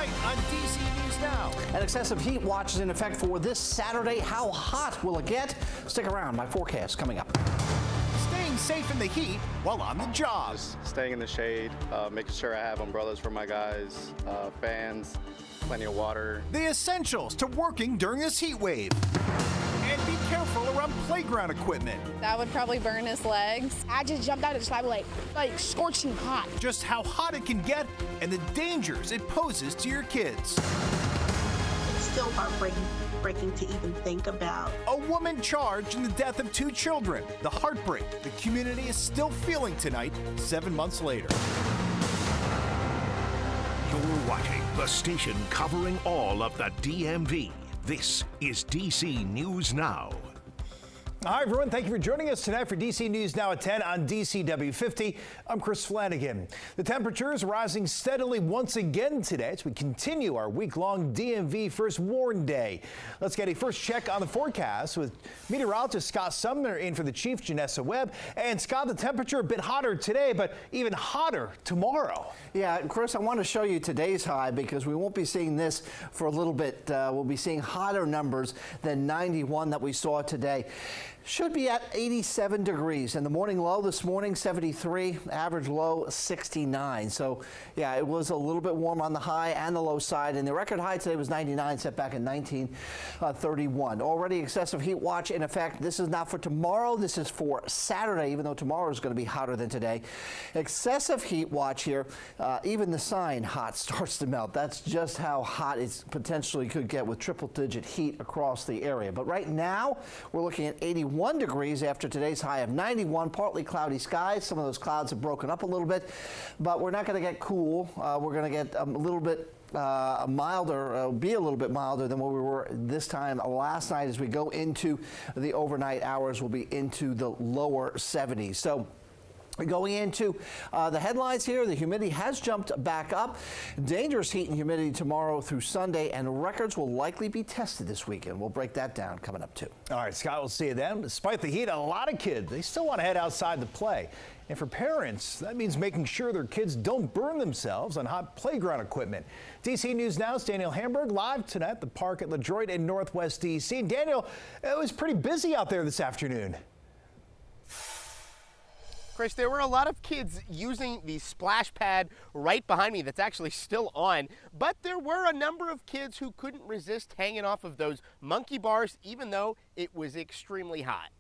tonight on DC News Now. An excessive heat watch is in effect for this Saturday. How hot will it get? Stick around. My forecast coming up. Staying safe in the heat while on the job. Just staying in the shade, making sure I have umbrellas for my guys, fans, plenty of water. The essentials to working during this heat wave. And be careful around playground equipment. That would probably burn his legs. I just jumped out of the slide like scorching hot. Just how hot it can get and the dangers it poses to your kids. It's still heartbreaking to even think about. A woman charged in the death of 2 children. The heartbreak the community is still feeling tonight, 7 months later. You're watching the station covering all of the DMV. This is DC News Now. Hi, everyone. Thank you for joining us tonight for DC News Now at 10 on DCW 50. I'm Chris Flanagan. The temperature is rising steadily once again today as we continue our week-long DMV First Warn Day. Let's get a first check on the forecast with meteorologist Scott Sumner in for the chief, Janessa Webb. And Scott, the temperature a bit hotter today, but even hotter tomorrow. Yeah, Chris, I want to show you today's high because we won't be seeing this for a little bit. We'll be seeing hotter numbers than 91 that we saw today. Should be at 87 degrees, and the morning low this morning 73, average low 69. So yeah, it was a little bit warm on the high and the low side, and the record high today was 99, set back in 1931. Already excessive heat watch in effect. This is not for tomorrow, this is for Saturday, even though tomorrow is going to be hotter than today. Excessive heat watch here. Even the sign hot starts to melt. That's just how hot it potentially could get with triple-digit heat across the area. But right now we're looking at 81 degrees after today's high of 91. Partly cloudy skies. Some of those clouds have broken up a little bit, but we're not going to get cool. We're going to get a little bit milder, be a little bit milder than what we were this time last night. As we go into the overnight hours, we'll be into the lower 70s. So going into the headlines here, the humidity has jumped back up. Dangerous heat and humidity tomorrow through Sunday, and records will likely be tested this weekend. We'll break that down coming up too. All right, Scott, we'll see you then. Despite the heat, a lot of kids, they still want to head outside to play. And for parents, that means making sure their kids don't burn themselves on hot playground equipment. DC News Now's Daniel Hamburg live tonight at the park at LaDroit in Northwest DC. And Daniel, it was pretty busy out there this afternoon. Chris, there were a lot of kids using the splash pad right behind me that's actually still on, but there were a number of kids who couldn't resist hanging off of those monkey bars even though it was extremely hot.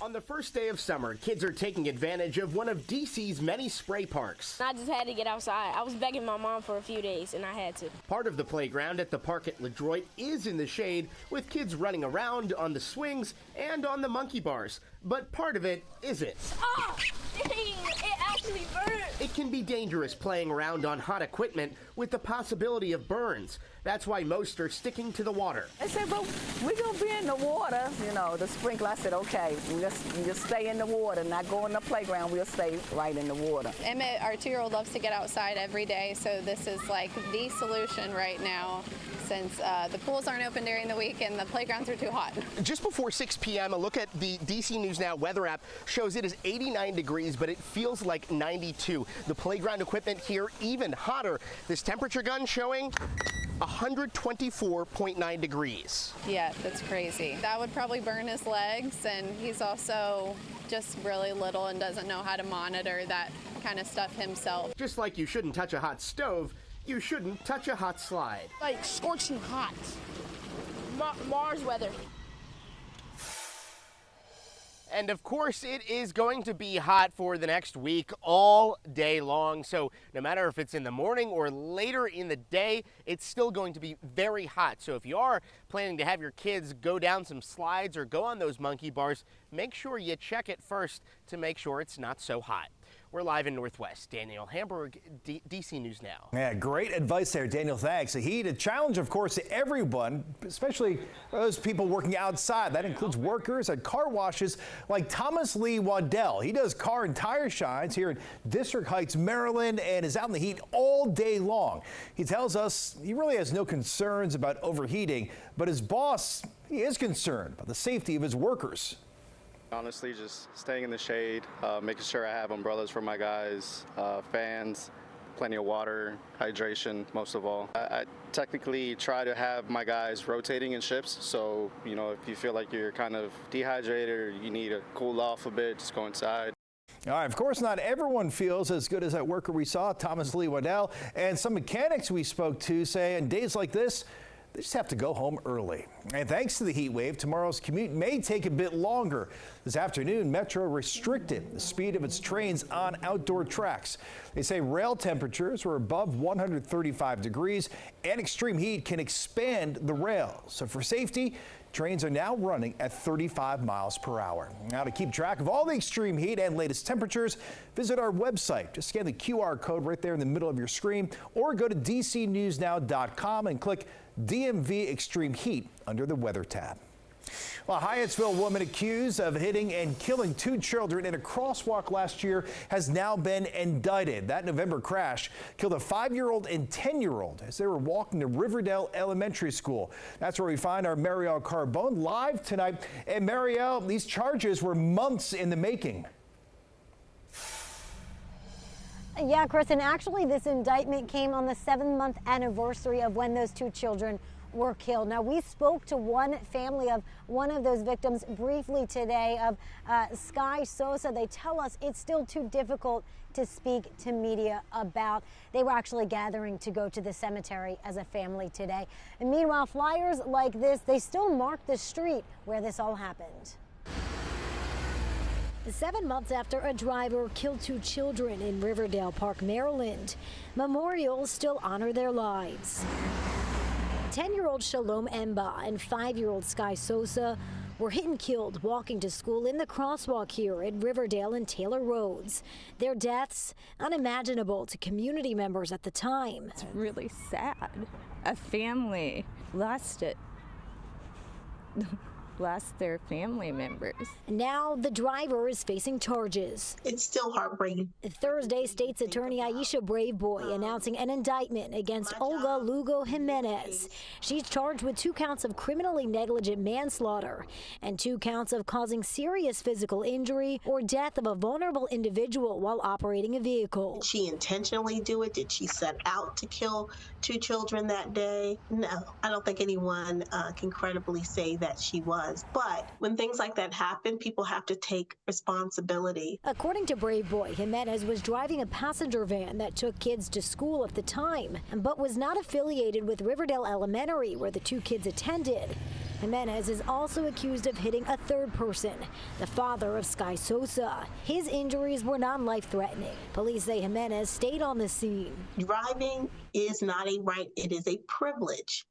On the first day of summer, kids are taking advantage of one of DC's many spray parks. I just had to get outside. I was begging my mom for a few days, and I had to. Part of the playground at the park at LaDroit is in the shade, with kids running around on the swings and on the monkey bars. But part of it isn't. Oh, dang, it actually burned. It can be dangerous playing around on hot equipment with the possibility of burns. That's why most are sticking to the water. I said, but we're going to be in the water, you know, the sprinkler. I said, okay, we just stay in the water, not go in the playground. We'll stay right in the water. Emmett, our 2-year-old, loves to get outside every day, so this is like the solution right now since the pools aren't open during the week and the playgrounds are too hot. Just before 6 p.m., a look at the DC News Now weather app shows it is 89 degrees, but it feels like 92. The playground equipment here even hotter. This temperature gun showing 124.9 degrees. Yeah, that's crazy. That would probably burn his legs, and he's also just really little and doesn't know how to monitor that kind of stuff himself. Just like you shouldn't touch a hot stove, you shouldn't touch a hot slide. Like scorching hot. Mars weather. And of course, it is going to be hot for the next week all day long. So no matter if it's in the morning or later in the day, it's still going to be very hot. So if you are planning to have your kids go down some slides or go on those monkey bars, make sure you check it first to make sure it's not so hot. We're live in Northwest. Daniel Hamburg, DC News Now. Yeah, great advice there, Daniel. Thanks. The heat, a challenge, of course, to everyone, especially those people working outside. That includes workers at car washes like Thomas Lee Waddell. He does car and tire shines here in District Heights, Maryland, and is out in the heat all day long. He tells us he really has no concerns about overheating, but his boss, he is concerned about the safety of his workers. Honestly, just staying in the shade, making sure I have umbrellas for my guys, fans, plenty of water, hydration, most of all. I technically try to have my guys rotating in shifts. So, you know, if you feel like you're kind of dehydrated or you need to cool off a bit, just go inside. All right, of course, not everyone feels as good as that worker we saw, Thomas Lee Waddell, and some mechanics we spoke to say on days like this, they just have to go home early. And thanks to the heat wave, tomorrow's commute may take a bit longer. This afternoon, Metro restricted the speed of its trains on outdoor tracks. They say rail temperatures were above 135 degrees and extreme heat can expand the rails. So for safety, trains are now running at 35 miles per hour. Now to keep track of all the extreme heat and latest temperatures, visit our website. Just scan the QR code right there in the middle of your screen or go to dcnewsnow.com and click DMV Extreme Heat under the Weather tab. Well, a Hyattsville woman accused of hitting and killing 2 children in a crosswalk last year has now been indicted. That November crash killed a 5-year-old and 10-year-old as they were walking to Riverdale Elementary School. That's where we find our Marielle Carbone live tonight. And Marielle, these charges were months in the making. Yeah, Chris, and actually this indictment came on the 7-month anniversary of when those 2 children were killed. Now, we spoke to one family of one of those victims briefly today, of Sky Sosa. They tell us it's still too difficult to speak to media about. They were actually gathering to go to the cemetery as a family today. And meanwhile, flyers like this, they still mark the street where this all happened. 7 months after a driver killed 2 children in Riverdale Park, Maryland, memorials still honor their lives. 10-year-old Shalom Emba and 5-year-old Sky Sosa were hit and killed walking to school in the crosswalk here at Riverdale and Taylor Roads. Their deaths unimaginable to community members at the time. It's really sad. A family lost their family members. Now the driver is facing charges. It's still heartbreaking. Thursday, State's Attorney Aisha Braveboy announcing an indictment against Olga Lugo Jimenez. She's charged with 2 counts of criminally negligent manslaughter and 2 counts of causing serious physical injury or death of a vulnerable individual while operating a vehicle. Did she intentionally do it? Did she set out to kill 2 children that day? No, I don't think anyone can credibly say that she was. But when things like that happen, people have to take responsibility. According to Braveboy, Jimenez was driving a passenger van that took kids to school at the time, but was not affiliated with Riverdale Elementary, where the 2 kids attended. Jimenez is also accused of hitting a 3rd person, the father of Sky Sosa. His injuries were non-life-threatening. Police say Jimenez stayed on the scene. Driving is not a right, it is a privilege.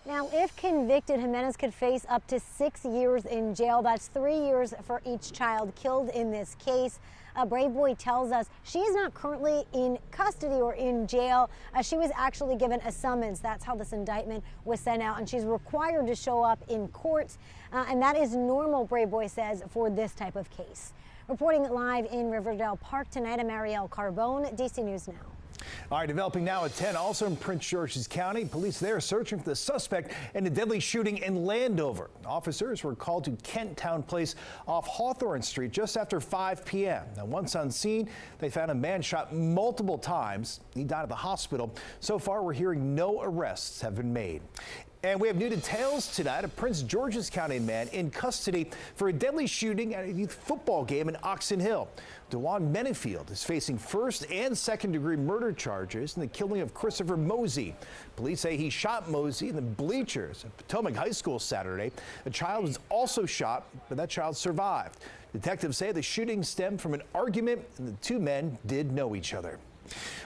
Now, if convicted, Jimenez could face up to 6 years in jail. That's 3 years for each child killed in this case. Braveboy tells us she is not currently in custody or in jail. She was actually given a summons. That's how this indictment was sent out, and she's required to show up in court. And that is normal, Braveboy says, for this type of case. Reporting live in Riverdale Park tonight, I'm Marielle Carbone, DC News Now. All right, developing now at 10, also in Prince George's County. Police there searching for the suspect in a deadly shooting in Landover. Officers were called to Kent Town Place off Hawthorne Street just after 5 p.m. Now, once on scene, they found a man shot multiple times. He died at the hospital. So far, we're hearing no arrests have been made. And we have new details tonight. A Prince George's County man in custody for a deadly shooting at a youth football game in Oxon Hill. DeJuan Mennefield is facing 1st and 2nd degree murder charges in the killing of Christopher Mosey. Police say he shot Mosey in the bleachers at Potomac High School Saturday. A child was also shot, but that child survived. Detectives say the shooting stemmed from an argument and the 2 men did know each other.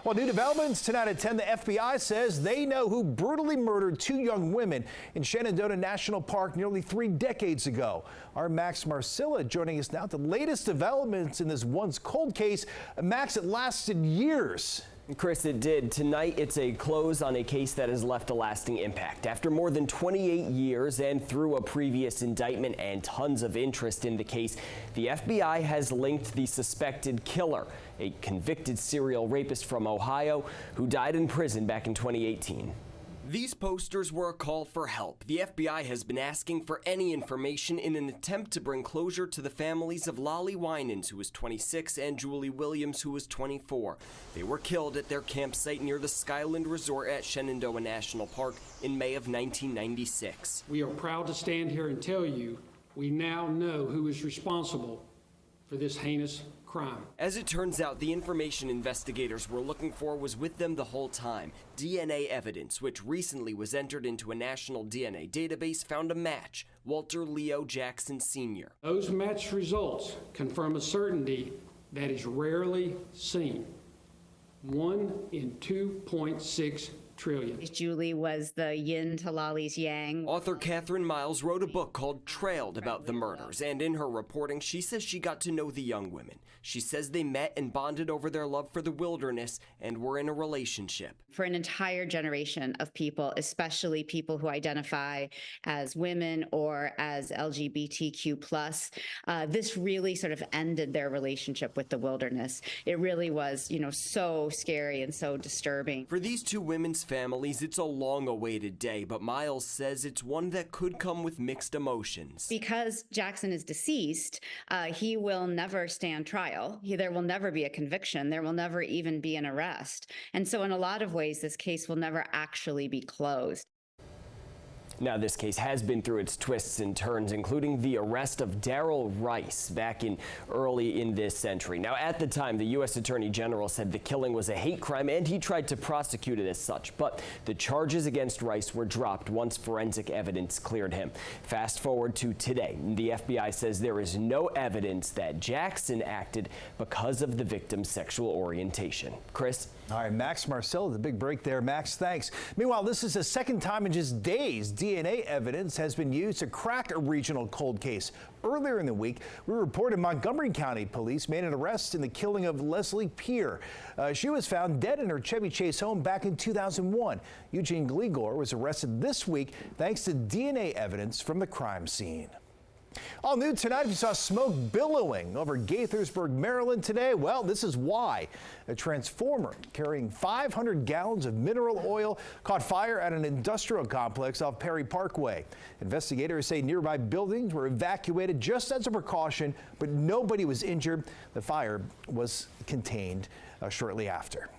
Well, new developments tonight at 10. The FBI says they know who brutally murdered 2 young women in Shenandoah National Park nearly 3 decades ago. Our Max Marcilla joining us now. The latest developments in this once cold case. Max, it lasted years. Chris, it did. Tonight, it's a close on a case that has left a lasting impact. After more than 28 years and through a previous indictment and tons of interest in the case, the FBI has linked the suspected killer, a convicted serial rapist from Ohio who died in prison back in 2018. These posters were a call for help. The FBI has been asking for any information in an attempt to bring closure to the families of Lolly Winans, who was 26, and Julie Williams, who was 24. They were killed at their campsite near the Skyland Resort at Shenandoah National Park in May of 1996. We are proud to stand here and tell you we now know who is responsible for this heinous crime. As it turns out, the information investigators were looking for was with them the whole time. DNA evidence, which recently was entered into a national DNA database, found a match: Walter Leo Jackson Sr. Those match results confirm a certainty that is rarely seen. 1 in 2.6 trillion. Julie was the yin to Lolly's yang. Author Catherine Miles wrote a book called Trailed about the murders, and in her reporting, she says she got to know the young women. She says they met and bonded over their love for the wilderness and were in a relationship. For an entire generation of people, especially people who identify as women or as LGBTQ+, this really sort of ended their relationship with the wilderness. It really was, so scary and so disturbing. For these two women's families, it's a long-awaited day, but Miles says it's one that could come with mixed emotions. Because Jackson is deceased, he will never stand trial. There will never be a conviction. There will never even be an arrest. And so in a lot of ways, this case will never actually be closed. Now, this case has been through its twists and turns, including the arrest of Darrell Rice back in early in this century. Now, at the time, the U.S. Attorney General said the killing was a hate crime, and he tried to prosecute it as such. But the charges against Rice were dropped once forensic evidence cleared him. Fast forward to today. The FBI says there is no evidence that Jackson acted because of the victim's sexual orientation. Chris? All right, Max Marcel, the big break there. Max, thanks. Meanwhile, this is the second time in just days DNA evidence has been used to crack a regional cold case. Earlier in the week, we reported Montgomery County police made an arrest in the killing of Leslie Peer. She was found dead in her Chevy Chase home back in 2001. Eugene Gligor was arrested this week thanks to DNA evidence from the crime scene. All new tonight, if you saw smoke billowing over Gaithersburg, Maryland today, well, this is why. A transformer carrying 500 gallons of mineral oil caught fire at an industrial complex off Perry Parkway. Investigators say nearby buildings were evacuated just as a precaution, but nobody was injured. The fire was contained shortly after.